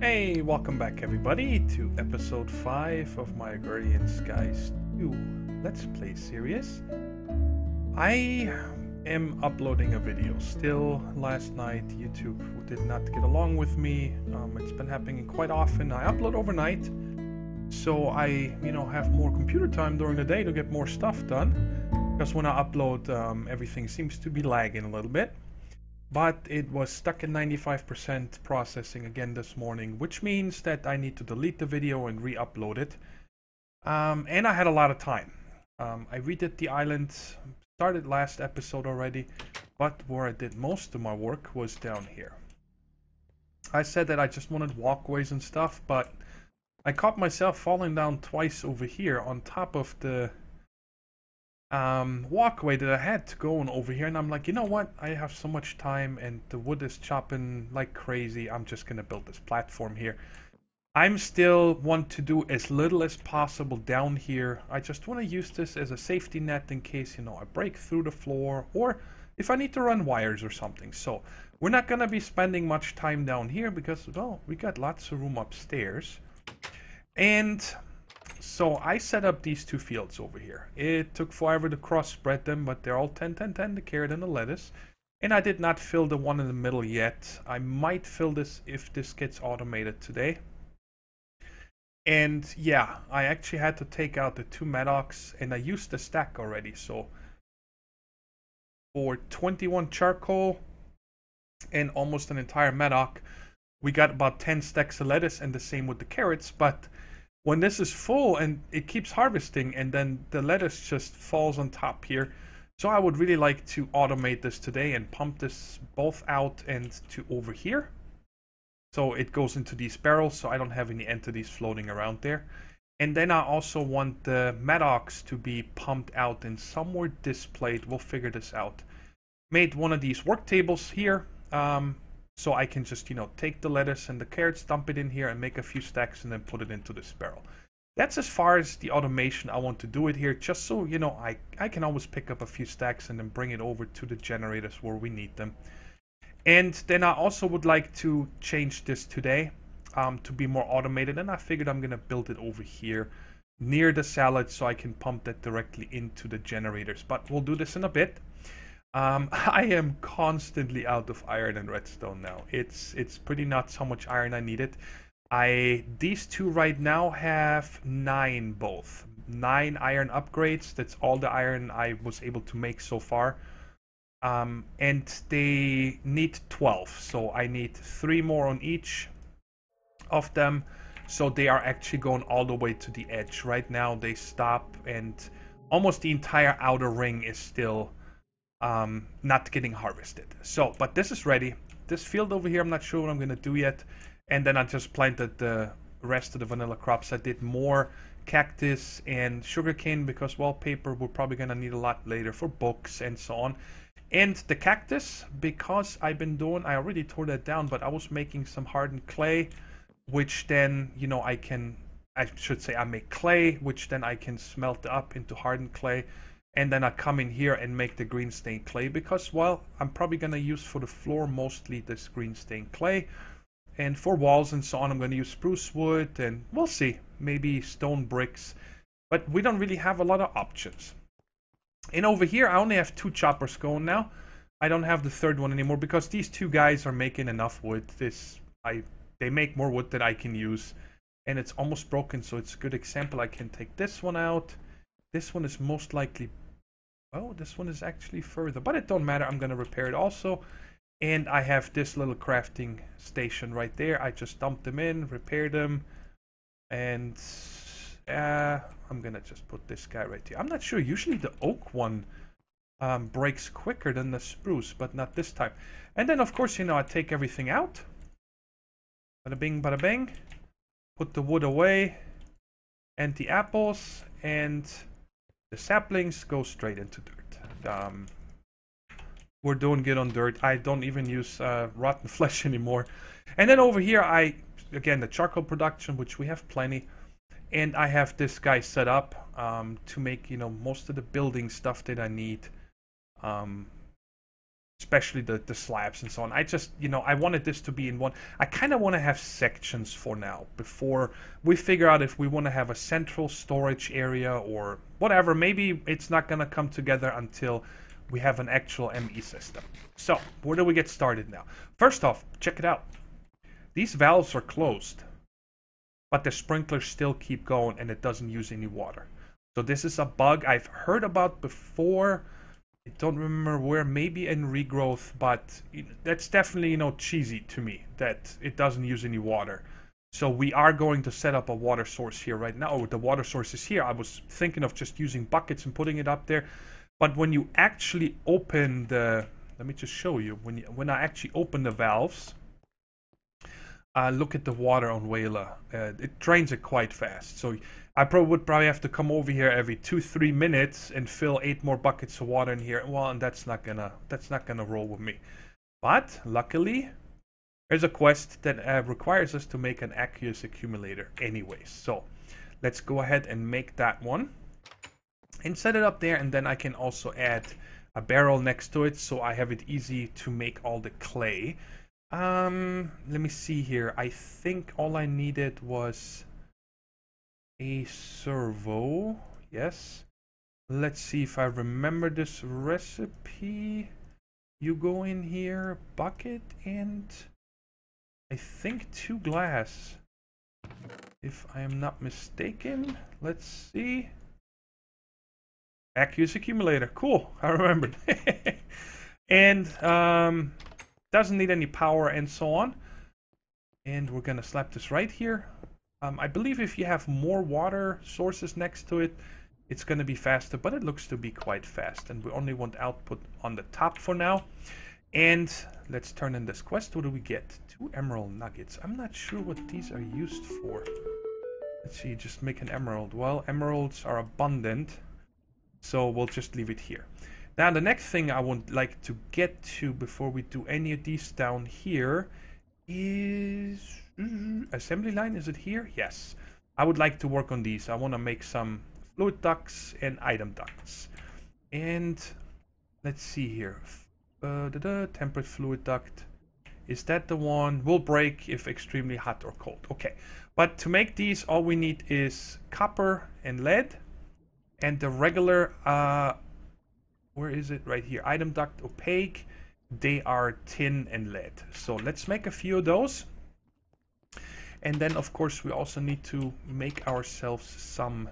Hey, welcome back everybody to episode 5 of my Agrarian Skies 2 Let's Play series. I am uploading a video still. Last night YouTube did not get along with me. It's been happening quite often. I upload overnight, so I have more computer time during the day to get more stuff done. Because when I upload, everything seems to be lagging a little bit. But it was stuck at 95% processing again this morning, which means that I need to delete the video and re-upload it. And I had a lot of time. I redid the island, started last episode already, but where I did most of my work was down here. I said that I just wanted walkways and stuff, but I caught myself falling down twice over here on top of the walkway that I had to go on over here, and I'm like, you know what, I have so much time and the wood is chopping like crazy. I'm just gonna build this platform here. I'm still want to do as little as possible down here. I just want to use this as a safety net in case I break through the floor, or if I need to run wires or something. So we're not gonna be spending much time down here because, well, we got lots of room upstairs. And so I set up these two fields over here. It took forever to cross-spread them, but they're all 10-10-10, the carrot and the lettuce. And I did not fill the one in the middle yet. I might fill this if this gets automated today. And yeah, I actually had to take out the two mattocks, and I used the stack already. So for 21 charcoal and almost an entire mattock, we got about 10 stacks of lettuce, and the same with the carrots. But when this is full and it keeps harvesting, and then the lettuce just falls on top here. So I would really like to automate this today and pump this both out and to over here. So it goes into these barrels, so I don't have any entities floating around there. And then I also want the mattocks to be pumped out and somewhere displayed. We'll figure this out. Made one of these work tables here. So I can just, take the lettuce and the carrots, dump it in here and make a few stacks and then put it into this barrel. That's as far as the automation I want to do it here, just so, I can always pick up a few stacks and then bring it over to the generators where we need them. And then I also would like to change this today to be more automated, and I figured I'm going to build it over here near the salad so I can pump that directly into the generators. But we'll do this in a bit. I am constantly out of iron and redstone now. It's pretty nuts how much iron I needed. These two right now have 9 both. 9 iron upgrades. That's all the iron I was able to make so far. And they need 12. So I need 3 more on each of them. So they are actually going all the way to the edge. Right now they stop and almost the entire outer ring is still not getting harvested. So, but this is ready. This field over here, I'm not sure what I'm going to do yet. And then I just planted the rest of the vanilla crops. I did more cactus and sugarcane because wallpaper we're probably going to need a lot later for books and so on. And the cactus, because I already tore that down, but I was making some hardened clay, which then, I should say I make clay, which then I can smelt up into hardened clay. And then I come in here and make the green stained clay because, well, I'm probably going to use for the floor mostly this green stained clay. And for walls and so on, I'm going to use spruce wood and we'll see, maybe stone bricks. But we don't really have a lot of options. And over here, I only have 2 choppers going now. I don't have the third one anymore because these 2 guys are making enough wood. They make more wood that I can use. And it's almost broken, so it's a good example. I can take this one out. This one is most likely... Oh, this one is actually further, but it don't matter. I'm going to repair it also. And I have this little crafting station right there. I just dumped them in, repaired them. And I'm going to just put this guy right here. I'm not sure. Usually the oak one breaks quicker than the spruce, but not this time. And then, of course, I take everything out. Bada bing, bada bang. Put the wood away. And the apples and... the saplings go straight into dirt. We're doing good on dirt. I don't even use rotten flesh anymore. And then over here, again, the charcoal production, which we have plenty. And I have this guy set up to make, most of the building stuff that I need. especially the slabs and so on. I just, you know, I wanted this to be in one. I kind of want to have sections for now before we figure out if we want to have a central storage area or whatever. Maybe it's not going to come together until we have an actual ME system. So, where do we get started now? First off, check it out. These valves are closed, but the sprinklers still keep going and it doesn't use any water. So this is a bug I've heard about before. I don't remember where, maybe in regrowth, but that's definitely, you know, cheesy to me that it doesn't use any water. So we are going to set up a water source here right now. Oh, the water source is here. I was thinking of just using buckets and putting it up there. But when you actually open the, let me just show you, when I actually open the valves, look at the water on Whala. It drains it quite fast. So I would probably have to come over here every 2-3 minutes and fill 8 more buckets of water in here. Well, and that's not gonna roll with me. But luckily, there's a quest that requires us to make an aqueous accumulator anyways. So let's go ahead and make that one and set it up there, and then I can also add a barrel next to it so I have it easy to make all the clay. Let me see here. I think all I needed was a servo. Yes. Let's see if I remember this recipe. You go in here, bucket, and I think 2 glass. If I am not mistaken. Let's see. Aqueous accumulator. Cool. I remembered. And doesn't need any power and so on. And we're gonna slap this right here. I believe if you have more water sources next to it, it's gonna be faster, but it looks to be quite fast. And we only want output on the top for now. And let's turn in this quest. What do we get? 2 emerald nuggets. I'm not sure what these are used for. Let's see, just make an emerald. Well, emeralds are abundant, so we'll just leave it here. Now, the next thing I would like to get to before we do any of these down here is assembly line. Is it here? Yes. I would like to work on these. I want to make some fluid ducts and item ducts. And let's see here. Temperate fluid duct. Is that the one? Will break if extremely hot or cold. Okay. But to make these, all we need is copper and lead. And the regular, where is it? Right here. Item duct opaque. They are tin and lead. So let's make a few of those. And then, of course, we also need to make ourselves some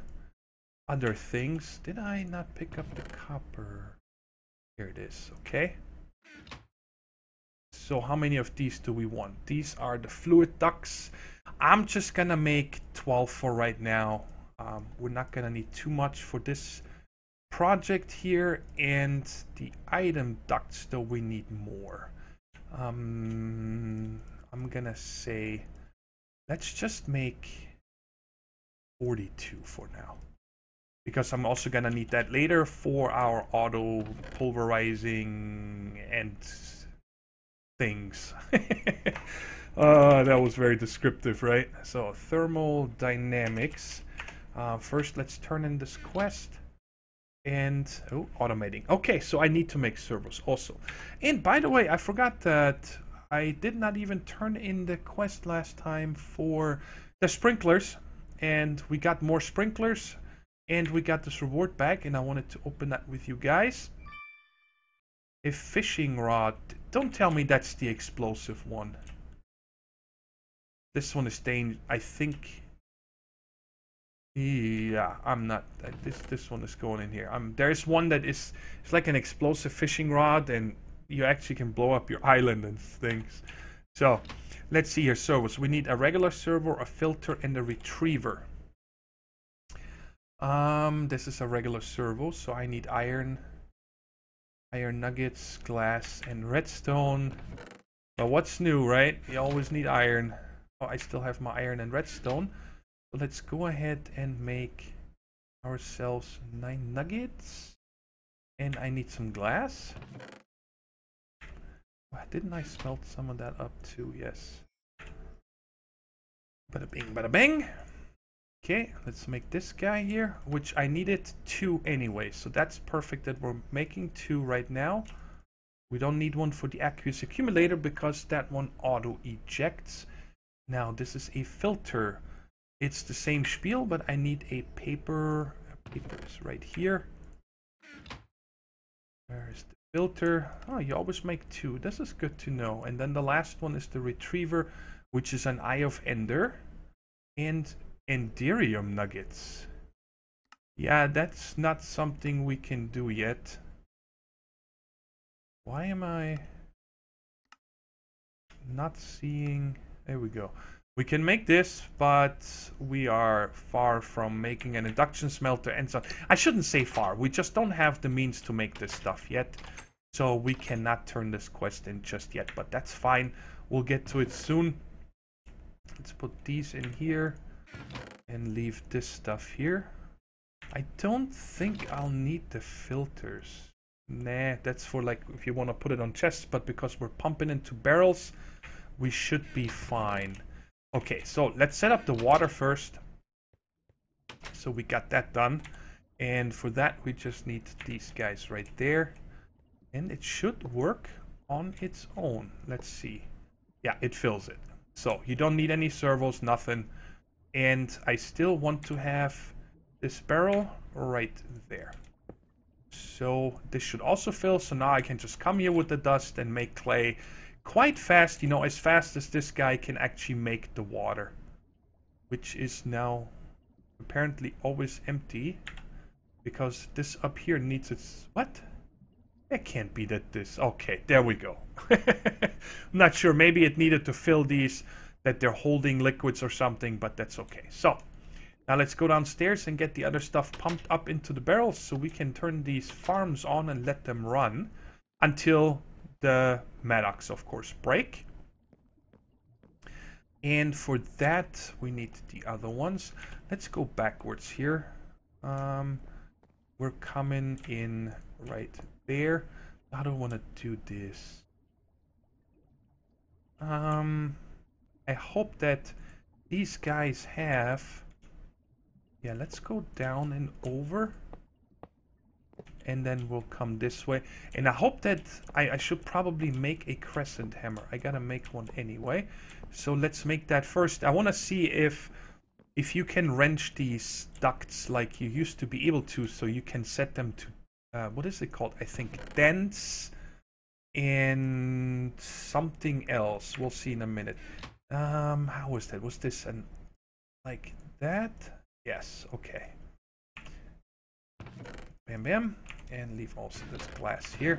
other things. Did I not pick up the copper? Here it is. Okay. So how many of these do we want? These are the fluid ducts. I'm just gonna make 12 for right now. We're not gonna need too much for this project here, and the item ducts though we need more. I'm gonna say let's just make 42 for now, because I'm also gonna need that later for our auto pulverizing and things. That was very descriptive, right? So thermodynamics. First, let's turn in this quest. And, oh, automating. Okay, so I need to make servos also. And by the way, I forgot that I did not even turn in the quest last time for the sprinklers. And we got more sprinklers. And we got this reward back. And I wanted to open that with you guys. A fishing rod. Don't tell me that's the explosive one. This one is dangerous. I think... Yeah, I'm not. This one is going in here. There's one that is, it's like an explosive fishing rod, and you actually can blow up your island and things. So let's see here. Servos. We need a regular servo, a filter, and a retriever. This is a regular servo, so I need iron nuggets, glass, and redstone. But what's new, right? You always need iron. Oh, I still have my iron and redstone. So let's go ahead and make ourselves 9 nuggets. And I need some glass. Didn't I smelt some of that up too? Yes. Bada bing, bada bang. Okay, let's make this guy here, which I needed 2 anyway. So that's perfect that we're making 2 right now. We don't need one for the aqueous accumulator because that one auto ejects. Now this is a filter. It's the same spiel, but I need a paper. Paper is right here. There's the filter. Oh, you always make two. This is good to know. And then the last one is the retriever, which is an Eye of Ender and Enderium nuggets. Yeah, that's not something we can do yet. Why am I not seeing? There we go. We can make this, but we are far from making an induction smelter and so on. I shouldn't say far. We just don't have the means to make this stuff yet. So we cannot turn this quest in just yet, but that's fine. We'll get to it soon. Let's put these in here and leave this stuff here. I don't think I'll need the filters. Nah, that's for like if you want to put it on chests, but because we're pumping into barrels, we should be fine. Okay, so let's set up the water first. So we got that done. And for that, we just need these guys right there. And it should work on its own. Let's see. Yeah, it fills it. So you don't need any servos, nothing. And I still want to have this barrel right there. So this should also fill. So now I can just come here with the dust and make clay quite fast. You know, as fast as this guy can actually make the water. Which is now apparently always empty. Because this up here needs its... What? It can't be that this... Okay, there we go. I'm not sure. Maybe it needed to fill these, that they're holding liquids or something, but that's okay. So, now let's go downstairs and get the other stuff pumped up into the barrels so we can turn these farms on and let them run until the maddocks, of course, break. And for that, we need the other ones. Let's go backwards here. We're coming in right there. I don't want to do this. I hope that these guys have... Yeah, let's go down and over. And then we'll come this way. And I hope that... I should probably make a crescent hammer. I gotta make one anyway. So let's make that first. I want to see if you can wrench these ducts like you used to be able to. So you can set them to... what is it called? I think dense and something else. We'll see in a minute. How was that? Was this an... like that? Yes, okay. Bam, bam. And leave also this glass here.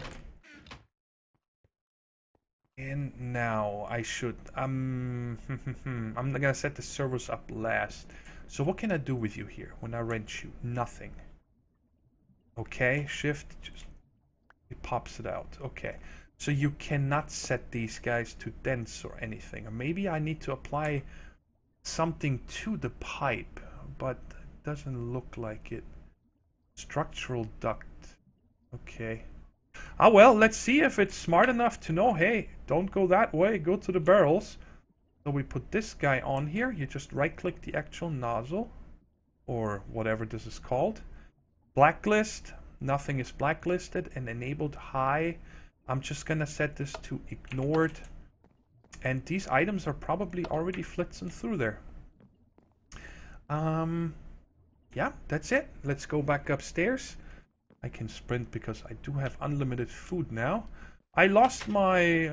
And now I should... I'm gonna set the servos up last. So what can I do with you here when I wrench you? Nothing. Okay, shift, just... it pops it out. Okay. So you cannot set these guys to dense or anything. Or maybe I need to apply something to the pipe. But it doesn't look like it. Structural duct. Okay. Ah, well, let's see if it's smart enough to know, hey, don't go that way, go to the barrels. So we put this guy on here. You just right-click the actual nozzle. Or whatever this is called. Blacklist. Nothing is blacklisted. And enabled high. I'm just gonna set this to ignored. And these items are probably already flitzing through there. Yeah, that's it. Let's go back upstairs. I can sprint because I do have unlimited food now. I lost my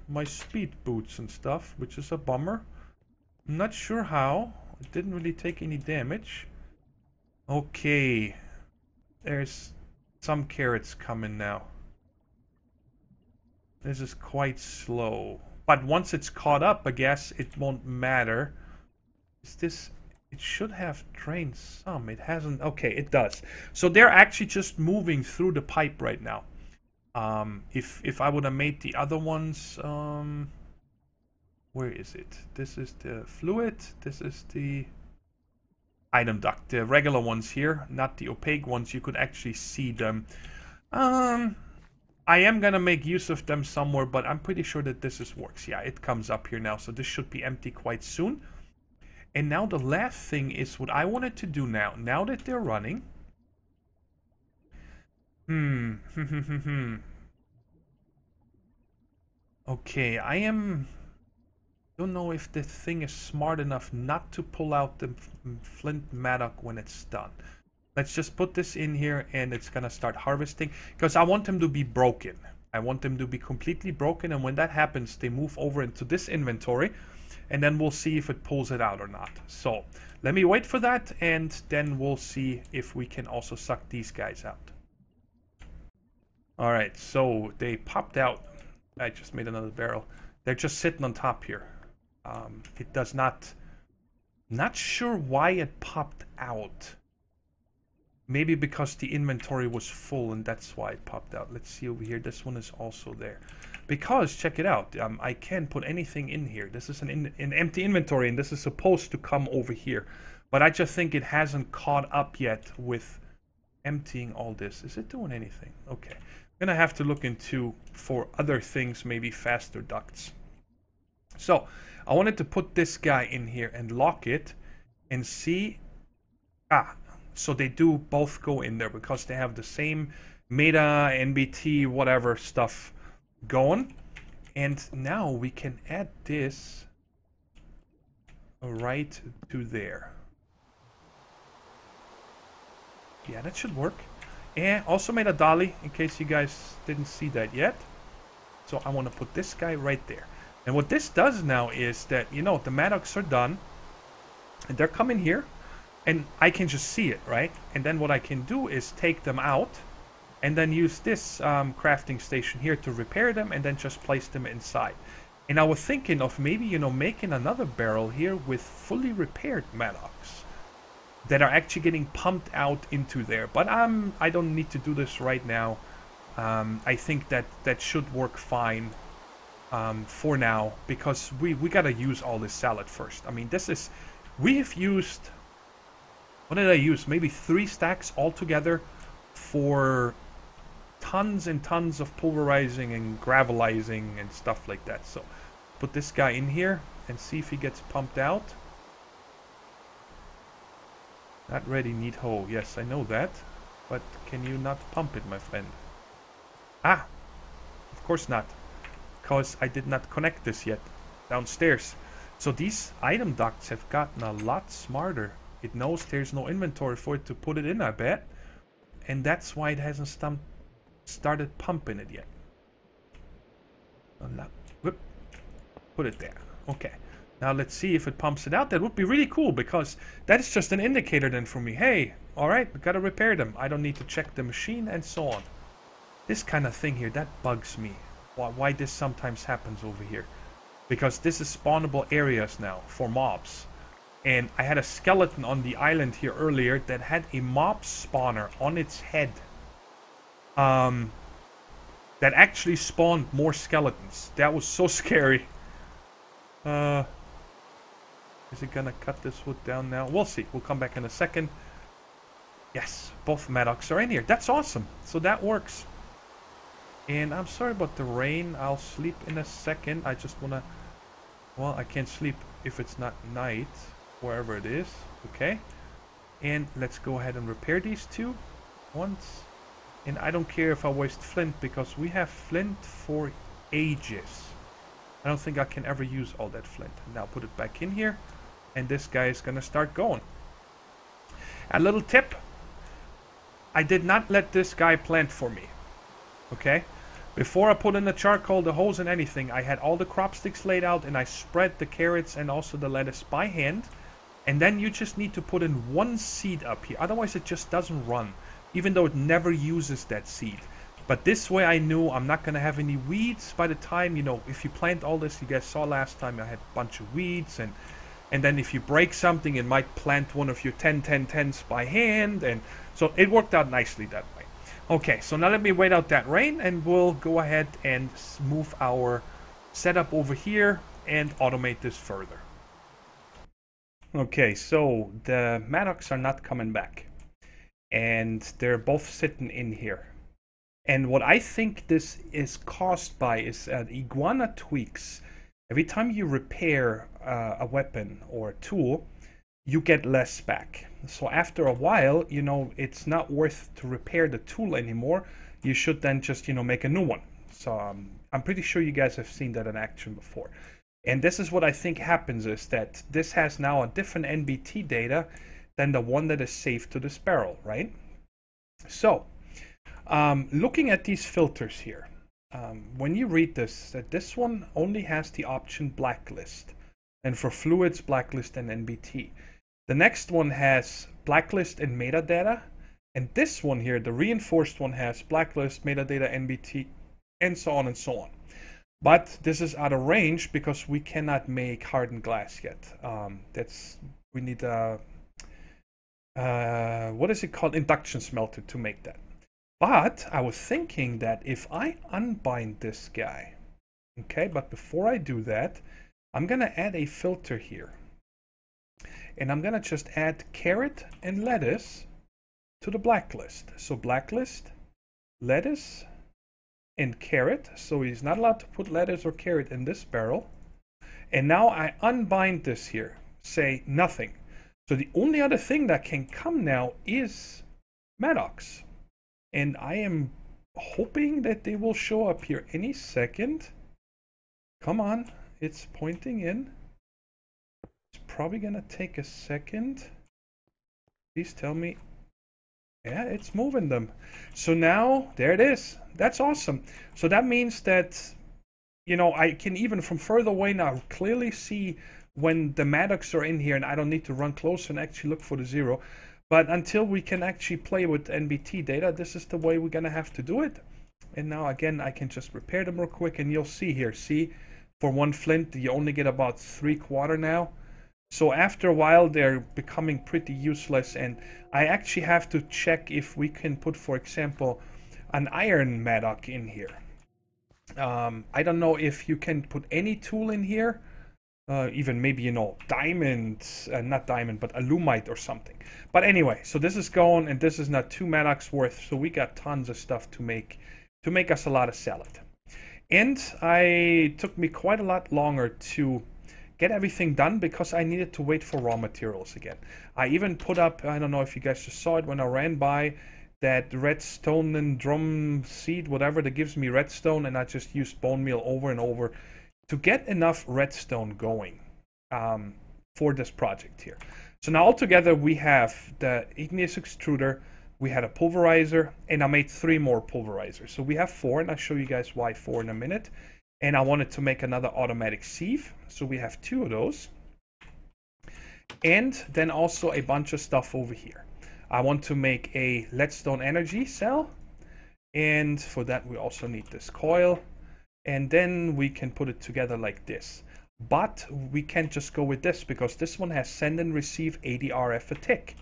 my speed boots and stuff, which is a bummer. I'm not sure how. It didn't really take any damage. Okay. There's some carrots coming now. This is quite slow. But once it's caught up, I guess it won't matter. Is this... It should have drained some. It hasn't. Okay, it does. So they're actually just moving through the pipe right now. If I would have made the other ones, where is it? This is the fluid. This is the item duct. The regular ones here, not the opaque ones. You could actually see them. I am gonna make use of them somewhere, but I'm pretty sure that this works. Yeah, it comes up here now, so this should be empty quite soon. And now the last thing is what I wanted to do now. Now that they're running. Okay, don't know if the thing is smart enough not to pull out the flint mattock when it's done. Let's just put this in here and it's gonna start harvesting because I want them to be broken. I want them to be completely broken, and when that happens, they move over into this inventory, and then we'll see if it pulls it out or not. So let me wait for that, and then we'll see if we can also suck these guys out. All right, so they popped out. I just made another barrel. They're just sitting on top here. It does not sure why it popped out. Maybe because the inventory was full and that's why it popped out. Let's see over here. This one is also there. Because, check it out, I can put anything in here. This is an empty inventory, and this is supposed to come over here. But I just think it hasn't caught up yet with emptying all this. Is it doing anything? Okay. I'm going to have to look into, for other things, maybe faster ducts. So, I wanted to put this guy in here and lock it and see... So they do both go in there because they have the same meta, NBT, whatever stuff going. And now we can add this right to there. Yeah, that should work. And also made a dolly in case you guys didn't see that yet. So I want to put this guy right there. And what this does now is that, you know, the mattocks are done. And they're coming here. And I can just see it, right? And then what I can do is take them out and then use this crafting station here to repair them and then just place them inside. And I was thinking of maybe, you know, making another barrel here with fully repaired mattocks that are actually getting pumped out into there. But I don't need to do this right now. I think that should work fine for now because we got to use all this salad first. I mean, we have used... What did I use? Maybe 3 stacks altogether for tons and tons of pulverizing and gravelizing and stuff like that. So put this guy in here and see if he gets pumped out. Not ready, need hoe. Yes, I know that. But can you not pump it, my friend? Ah! Of course not. Because I did not connect this yet downstairs. So these item ducts have gotten a lot smarter. It knows there's no inventory for it to put it in, I bet. And that's why it hasn't started pumping it yet. Whoop. Put it there. Okay. Now let's see if it pumps it out. That would be really cool because that is just an indicator then for me. Hey, alright, we gotta repair them. I don't need to check the machine and so on. This kind of thing here, that bugs me. Why this sometimes happens over here. Because this is spawnable areas now for mobs. And I had a skeleton on the island here earlier that had a mob spawner on its head. That actually spawned more skeletons. That was so scary. Is it gonna cut this wood down now? We'll see. We'll come back in a second. Yes, both mattocks are in here. That's awesome. So that works. And I'm sorry about the rain. I'll sleep in a second. I just wanna... Well, I can't sleep if it's not night. Wherever it is. Okay. And let's go ahead and repair these two once. And I don't care if I waste flint because we have flint for ages. I don't think I can ever use all that flint. Now put it back in here. And this guy is going to start going. A little tip. I did not let this guy plant for me. Okay. Before I put in the charcoal, the hoes and anything, I had all the crop sticks laid out and I spread the carrots and also the lettuce by hand. And then you just need to put in 1 seed up here. Otherwise it just doesn't run. Even though it never uses that seed. But this way I knew I'm not going to have any weeds by the time, you know, if you plant all this, you guys saw last time I had a bunch of weeds. And then if you break something, it might plant one of your 10-10-10s by hand. And so it worked out nicely that way. Okay, so now let me wait out that rain and we'll go ahead and move our setup over here and automate this further. Okay, so the mattocks are not coming back. And they're both sitting in here. And what I think this is caused by is iguana tweaks. Every time you repair a weapon or a tool, you get less back. So after a while, you know, it's not worth to repair the tool anymore. You should then just, you know, make a new one. So I'm pretty sure you guys have seen that in action before. And this is what I think happens, is that this has now a different NBT data than the one that is saved to this barrel, right? So, looking at these filters here, when you read this, that this one only has the option blacklist, and for fluids, blacklist and NBT. The next one has blacklist and metadata, and this one here, the reinforced one, has blacklist, metadata, NBT, and so on and so on. But this is out of range because we cannot make hardened glass yet. We need a what is it called? Induction smelter to make that. But I was thinking that if I unbind this guy, okay, but before I do that, I'm gonna add a filter here. And I'm gonna just add carrot and lettuce to the blacklist. So blacklist, lettuce, and carrot. So he's not allowed to put lettuce or carrot in this barrel. And now I unbind this here, say nothing. So the only other thing that can come now is Maddox. And I am hoping that they will show up here any second. Come on, it's pointing in. It's probably gonna take a second. Please tell me. Yeah, it's moving them. So now, there it is. That's awesome. So that means that, you know, I can even from further away now clearly see when the Maddox are in here, and I don't need to run closer and actually look for the 0. But until we can actually play with NBT data, this is the way we're going to have to do it. And now, again, I can just repair them real quick, and you'll see here. See, for 1 flint, you only get about 3/4 now. So after a while, they're becoming pretty useless, and I actually have to check if we can put, for example, an iron Maddox in here. I don't know if you can put any tool in here, even maybe, you know, diamond, not diamond, but alumite or something. But anyway, so this is going, and this is not 2 Maddox worth, so we got tons of stuff to make us a lot of salad. And it took me quite a lot longer to get everything done because I needed to wait for raw materials again. I even put up, I don't know if you guys just saw it when I ran by, that redstone and drum seed, whatever, that gives me redstone, and I just used bone meal over and over to get enough redstone going for this project here. So now altogether we have the igneous extruder, we had a pulverizer, and I made 3 more pulverizers. So we have 4, and I'll show you guys why 4 in a minute. And I wanted to make another automatic sieve, so we have 2 of those. And then also a bunch of stuff over here. I want to make a leadstone energy cell, and for that we also need this coil, and then we can put it together like this. But we can't just go with this because this one has send and receive 80 RF a tick.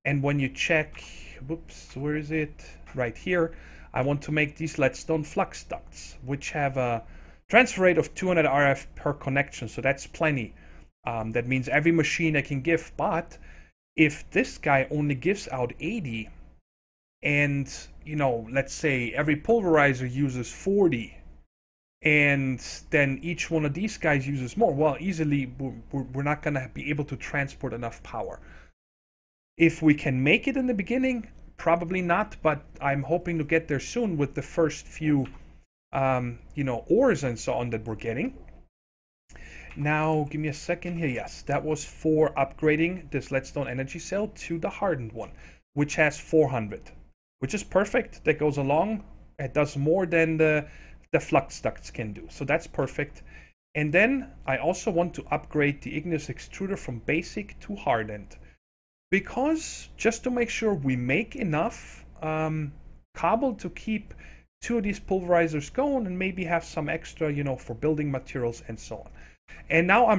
And when you check, whoops, where is it? Right here. I want to make these leadstone flux ducts, which have a transfer rate of 200 RF per connection, so that's plenty. That means every machine I can give, but if this guy only gives out 80, and, you know, let's say every pulverizer uses 40, and then each one of these guys uses more, well, easily we're not going to be able to transport enough power. If we can make it in the beginning, probably not, but I'm hoping to get there soon with the first few, you know, ores and so on that we're getting. Now, give me a second here. Yes, that was for upgrading this leadstone energy cell to the hardened one, which has 400, which is perfect. That goes along. It does more than the flux ducts can do, so that's perfect. And then I also want to upgrade the igneous extruder from basic to hardened, because just to make sure we make enough cobble to keep 2 of these pulverizers going, and maybe have some extra, you know, for building materials and so on. And now I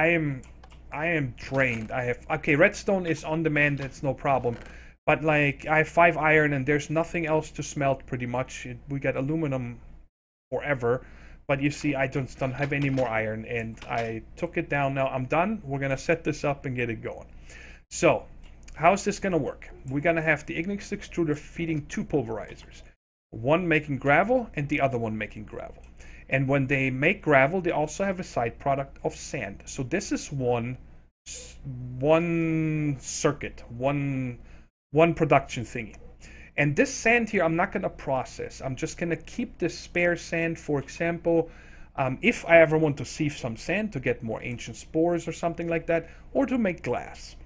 am drained. I have, okay, redstone is on demand, that's no problem. But like, I have 5 iron and there's nothing else to smelt pretty much. We got aluminum forever. But you see, I don't have any more iron, and I took it down. Now I'm done. We're gonna set this up and get it going. So, how's this gonna work? We're gonna have the igneous extruder feeding 2 pulverizers. One making gravel and the other one making gravel. And when they make gravel, they also have a side product of sand. So this is one circuit, one production thingy. And this sand here, I'm not going to process. I'm just going to keep this spare sand, for example, if I ever want to sieve some sand to get more ancient spores or something like that, or to make glass.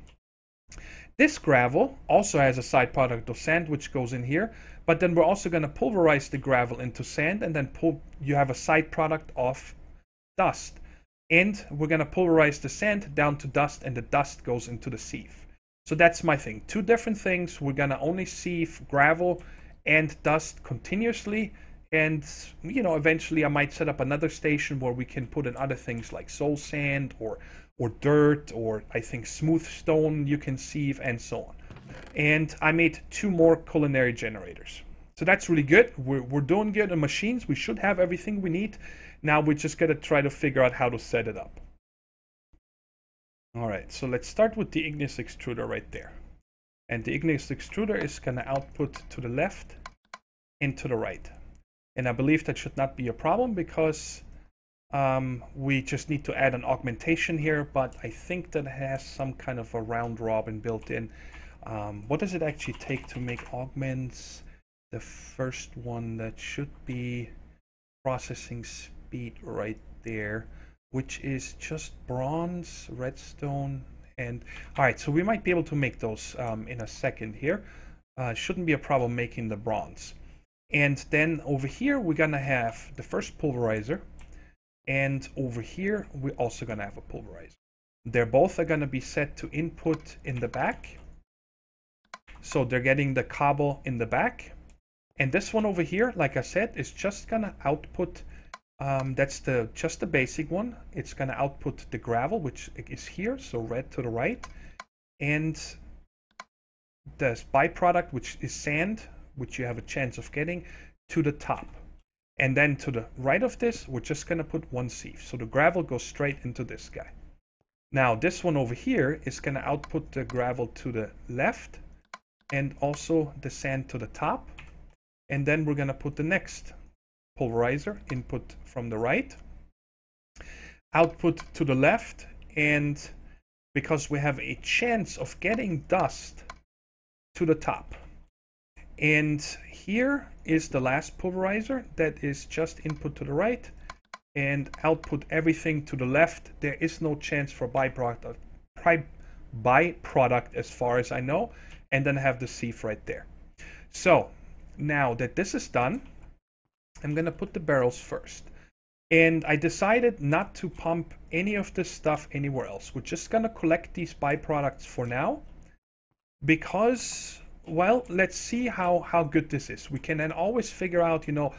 This gravel also has a side product of sand, which goes in here, but then we're also going to pulverize the gravel into sand, and then you have a side product of dust. And we're going to pulverize the sand down to dust, and the dust goes into the sieve. So that's my thing. Two different things. We're going to only sieve gravel and dust continuously. And, you know, eventually I might set up another station where we can put in other things like soul sand or dirt, or I think smooth stone you can sieve, and so on. And I made 2 more culinary generators. So that's really good. We're doing good on machines. We should have everything we need. Now we're just going to try to figure out how to set it up. All right, so let's start with the igneous extruder right there. And the igneous extruder is going to output to the left and to the right. And I believe that should not be a problem, because we just need to add an augmentation here, but I think that has some kind of a round robin built in. What does it actually take to make augments? The first one, that should be processing speed right there, which is just bronze, redstone, and all right, so we might be able to make those in a second here. Shouldn't be a problem making the bronze. And then over here we're gonna have the first pulverizer, and over here we're also gonna have a pulverizer. They're both are gonna be set to input in the back, so they're getting the cobble in the back. And this one over here, like I said, is just gonna output, that's just the basic one. It's gonna output the gravel, which is here, so red to the right, and the byproduct, which is sand, which you have a chance of getting, to the top. And then to the right of this, we're just gonna put 1 sieve, so the gravel goes straight into this guy. Now this one over here is gonna output the gravel to the left, and also the sand to the top. And then we're gonna put the next pulverizer input from the right, output to the left, and because we have a chance of getting dust, to the top. And here is the last pulverizer that is just input to the right and output everything to the left. There is no chance for byproduct as far as I know, and then have the sieve right there. So now that this is done, I'm gonna put the barrels first. And I decided not to pump any of this stuff anywhere else. We're just gonna collect these byproducts for now, because, well, let's see how good this is. We can then always figure out, you know,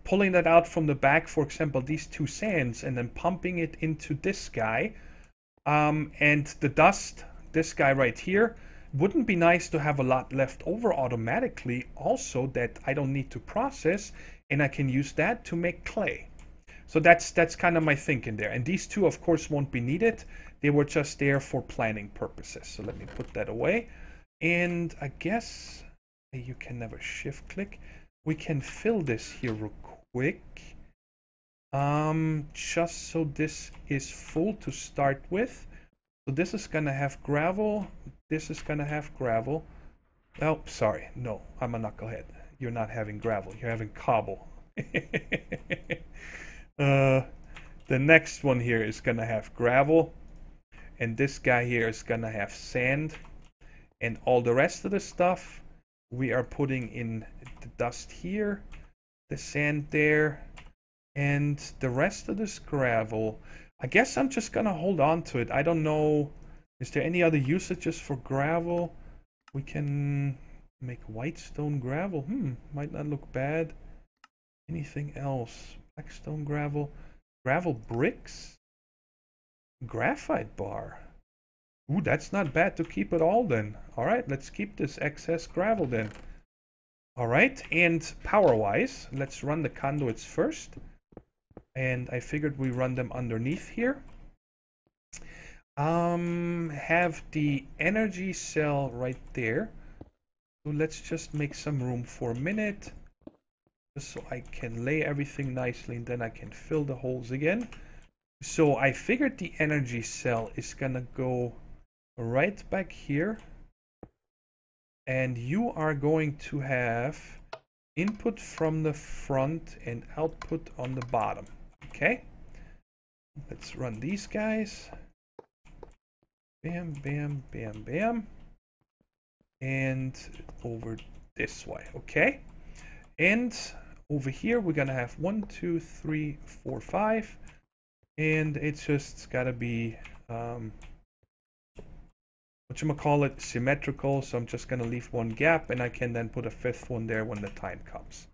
pulling that out from the back, for example, these 2 sands, and then pumping it into this guy. And the dust, this guy right here, wouldn't be nice to have a lot left over automatically also that I don't need to process, and I can use that to make clay. So that's kind of my thinking there. And these 2, of course, won't be needed. They were just there for planning purposes. So let me put that away. And I guess you can never shift click. We can fill this here real quick. Just so this is full to start with. So this is gonna have gravel. This is gonna have gravel. Oh, sorry. No, I'm a knucklehead. You're not having gravel. You're having cobble. The next one here is gonna have gravel. And this guy here is gonna have sand. And all the rest of the stuff we are putting in the dust here, the sand there, and the rest of this gravel. I guess I'm just gonna hold on to it. I don't know, is there any other usages for gravel? We can make white stone gravel. Might not look bad. Anything else? Black stone gravel, gravel bricks, graphite bar. Ooh, that's not bad to keep it all then. All right, let's keep this excess gravel then. All right, and power-wise, let's run the conduits first. And I figured we run them underneath here. Have the energy cell right there. So let's just make some room for a minute, just so I can lay everything nicely, and then I can fill the holes again. So I figured the energy cell is gonna go right back here. And you are going to have input from the front and output on the bottom. Okay? Let's run these guys. Bam, bam, bam, bam. And over this way. Okay? And over here we're gonna have 1, 2, 3, 4, 5. And it's just gotta be whatchamacallit, symmetrical, so I'm just gonna leave one gap and I can then put a fifth one there when the time comes.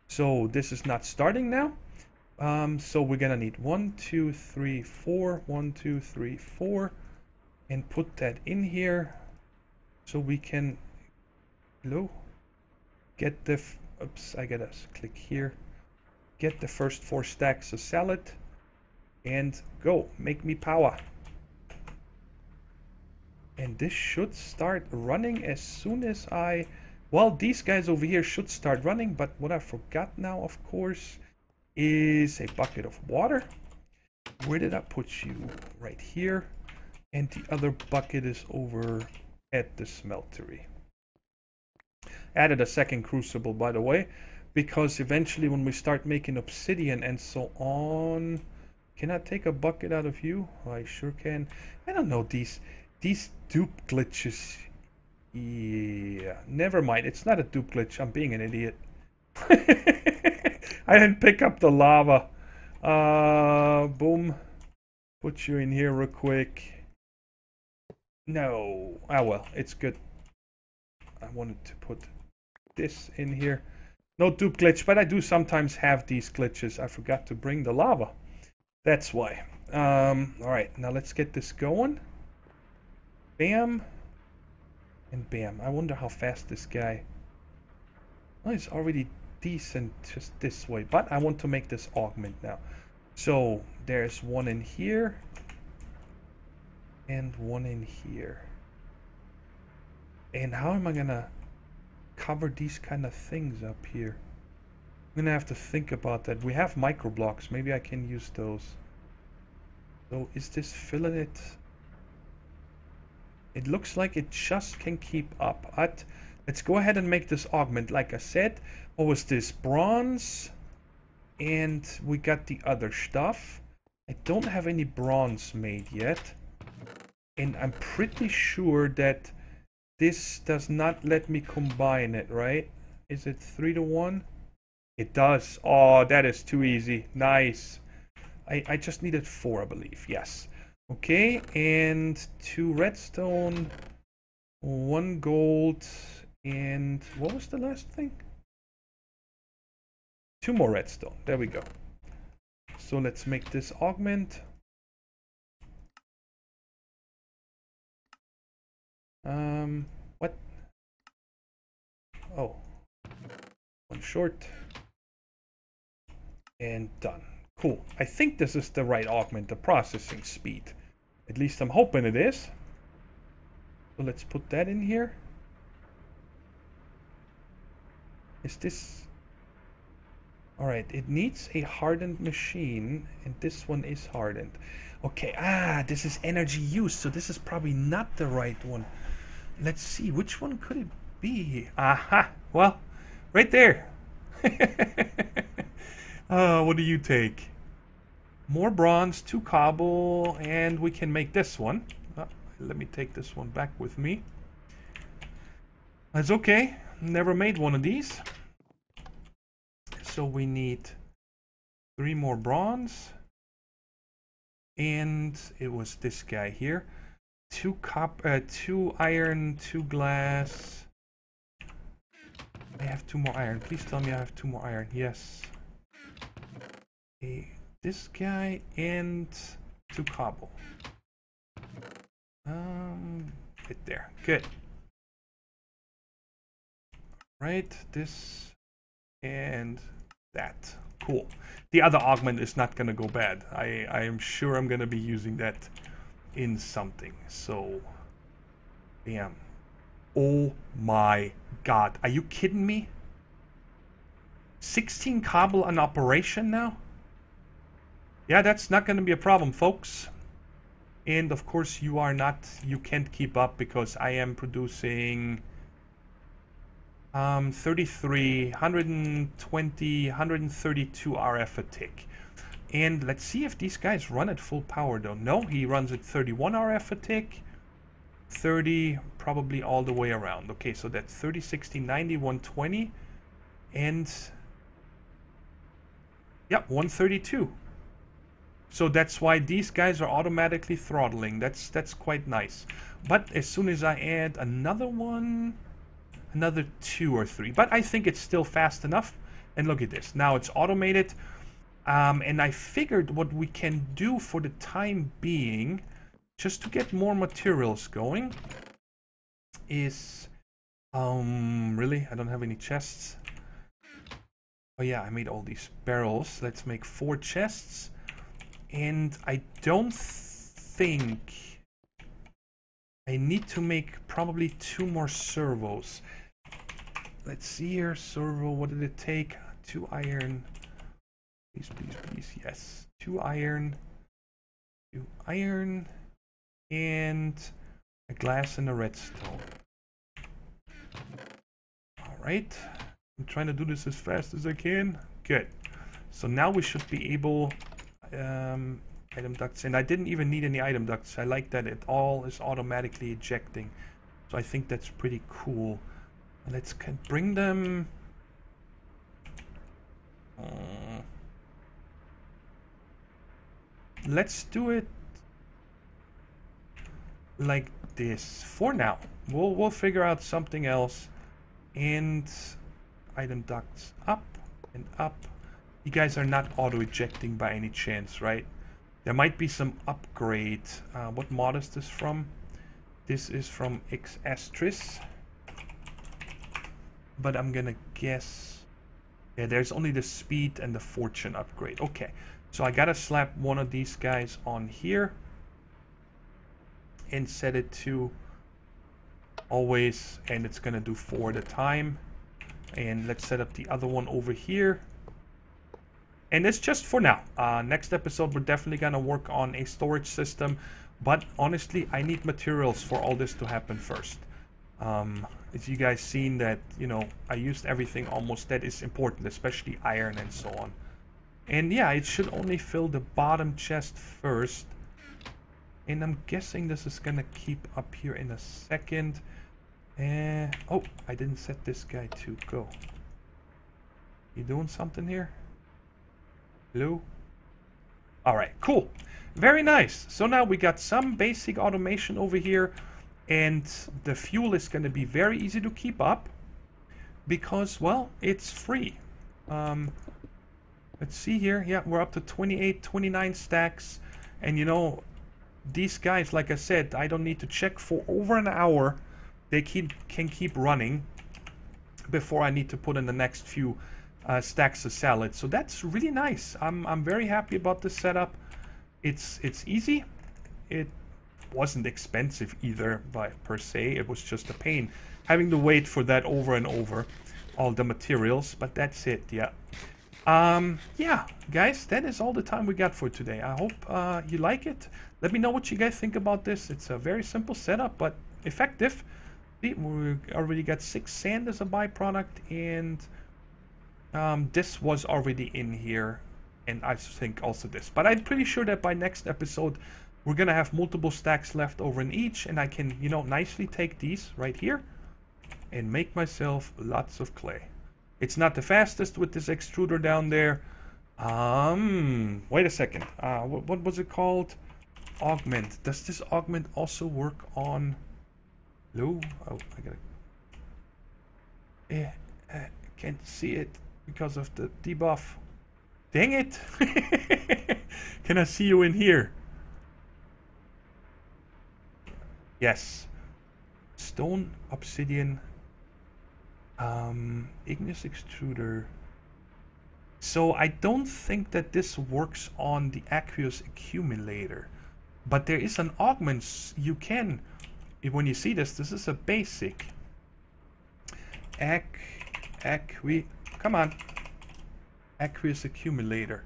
So this is not starting now. So we're gonna need 1, 2, 3, 4, 1, 2, 3, 4, and put that in here so we can get the oops, I gotta click here, get the first 4 stacks of salad and go make me power. And this should start running as soon as well, these guys over here should start running, but what I forgot now, of course, is a bucket of water. Where did I put you? Right here. And the other bucket is over at the smeltery. Added a second crucible, by the way, because eventually when we start making obsidian and so on... Can I take a bucket out of you? I sure can. I don't know, these dupe glitches. Yeah, never mind. It's not a dupe glitch. I'm being an idiot. I didn't pick up the lava. Boom. Put you in here real quick. No. Ah, well, it's good. I wanted to put this in here. No dupe glitch, but I do sometimes have these glitches. I forgot to bring the lava. That's why. Alright, now let's get this going. Bam. And bam. I wonder how fast this guy... Oh, he's already decent just this way. But I want to make this augment now. So, there's one in here. And one in here. And how am I gonna cover these kind of things up here? I'm gonna have to think about that. We have micro blocks. Maybe I can use those. So is this filling it? It looks like it just can keep up. Let's go ahead and make this augment. Like I said, what was this? Bronze. And we got the other stuff. I don't have any bronze made yet. And I'm pretty sure that this does not let me combine it, right? Is it 3 to 1? It does. Oh, that is too easy. Nice. I just needed 4, I believe. Yes. Okay, and 2 redstone, 1 gold, and what was the last thing? 2 more redstone. There we go. So let's make this augment. What? Oh. 1 short. And done. Cool. I think this is the right augment, the processing speed. At least I'm hoping it is. So let's put that in here. Is this... Alright, it needs a hardened machine, and this one is hardened. Okay, this is energy use, so this is probably not the right one. Let's see, which one could it be? Aha! Well, right there! What do you take? More bronze, 2 cobble, and we can make this one. Let me take this one back with me. That's okay. Never made one of these. So we need 3 more bronze. And it was this guy here. 2 iron, 2 glass. I have 2 more iron. Please tell me I have 2 more iron. Yes. Okay, this guy and 2 cobble. Right there. Good. Right, this and that. Cool. The other augment is not gonna go bad. I am sure I'm gonna be using that in something. So, bam. Oh my god. Are you kidding me? 16 cobble in operation now? Yeah, that's not gonna be a problem, folks. And of course you can't keep up because I am producing 33, 120, 132 RF a tick. And let's see if these guys run at full power though. No, he runs at 31 RF a tick. 30, probably all the way around. Okay, so that's 30, 60, 90, 120. And... yep, 132. So that's why these guys are automatically throttling. That's quite nice. But as soon as I add another one... another 2 or 3. But I think it's still fast enough. And look at this. Now it's automated. And I figured what we can do for the time being, just to get more materials going, is... really? I don't have any chests. Oh yeah, I made all these barrels. Let's make 4 chests. And I don't think... I need to make probably 2 more servos. Let's see here. Servo, what did it take? 2 iron. Please, please, please. Yes. 2 iron. 2 iron. And a glass and a redstone. Alright. I'm trying to do this as fast as I can. Good. So now we should be able... item ducts, and I didn't even need any item ducts. I like that it all is automatically ejecting, so I think that's pretty cool. Let's bring them let's do it like this for now. We'll figure out something else. And item ducts up and up. You guys are not auto ejecting by any chance, right? There might be some upgrade. What mod is this from? This is from X Astris. But I'm gonna guess... yeah, there's only the speed and the fortune upgrade. Okay, so I gotta slap one of these guys on here. And set it to always, and it's gonna do 4 at a time. And let's set up the other one over here. And it's just for now. Next episode, we're definitely going to work on a storage system. But honestly, I need materials for all this to happen first. As you guys seen that, you know, I used everything almost that is important, especially iron and so on. And yeah, it should only fill the bottom chest first. And I'm guessing this is going to keep up here in a second. Oh, I didn't set this guy to go. You doing something here? Hello? Alright, cool. Very nice. So now we got some basic automation over here. And the fuel is going to be very easy to keep up. Because, well, it's free. Let's see here. Yeah, we're up to 28, 29 stacks. And you know, these guys, like I said, I don't need to check for over an hour. They can keep running before I need to put in the next few stacks of salad. So that's really nice. I'm very happy about this setup. It's easy. It wasn't expensive either per se. It was just a pain having to wait for that over and over, all the materials. But that's it. Yeah. Yeah, guys, that is all the time we got for today. I hope you like it. Let me know what you guys think about this. It's a very simple setup, but effective. See, we already got 6 sand as a byproduct, and this was already in here, and I think also this. But I'm pretty sure that by next episode, we're gonna have multiple stacks left over in each, and I can, you know, nicely take these right here and make myself lots of clay. It's not the fastest with this extruder down there. Wait a second. What was it called? Augment. Does this augment also work on... Hello? Oh, I gotta... I can't see it because of the debuff. Dang it! Can I see you in here? Yes. Stone, obsidian, igneous extruder. So I don't think that this works on the aqueous accumulator, but there is an augment you can, when you see this is a basic come on, aqueous accumulator.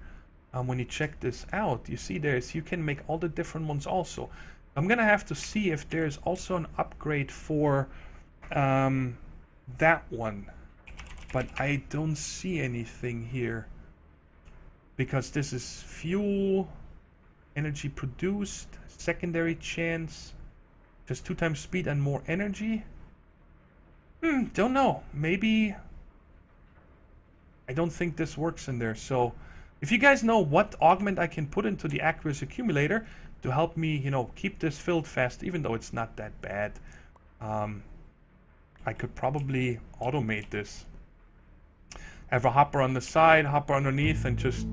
When you check this out, you see you can make all the different ones also. I'm gonna have to see if there's also an upgrade for that one. But I don't see anything here. Because this is fuel, energy produced, secondary chance, just 2 times speed and more energy. Don't know. Maybe... I don't think this works in there. So, if you guys know what augment I can put into the aqueous accumulator to help me, you know, keep this filled fast, even though it's not that bad, I could probably automate this. Have a hopper on the side, hopper underneath, and just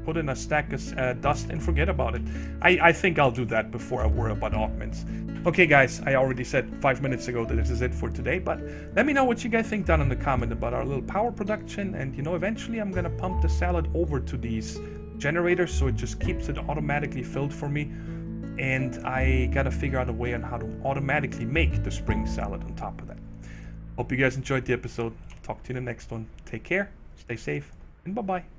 put in a stack of dust and forget about it. I think I'll do that before I worry about augments. Okay guys, I already said 5 minutes ago that this is it for today, but let me know what you guys think down in the comment about our little power production, and you know, eventually I'm gonna pump the salad over to these generators so it just keeps it automatically filled for me, and I gotta figure out a way on how to automatically make the spring salad on top of that. Hope you guys enjoyed the episode. Talk to you in the next one. Take care, stay safe, and bye-bye.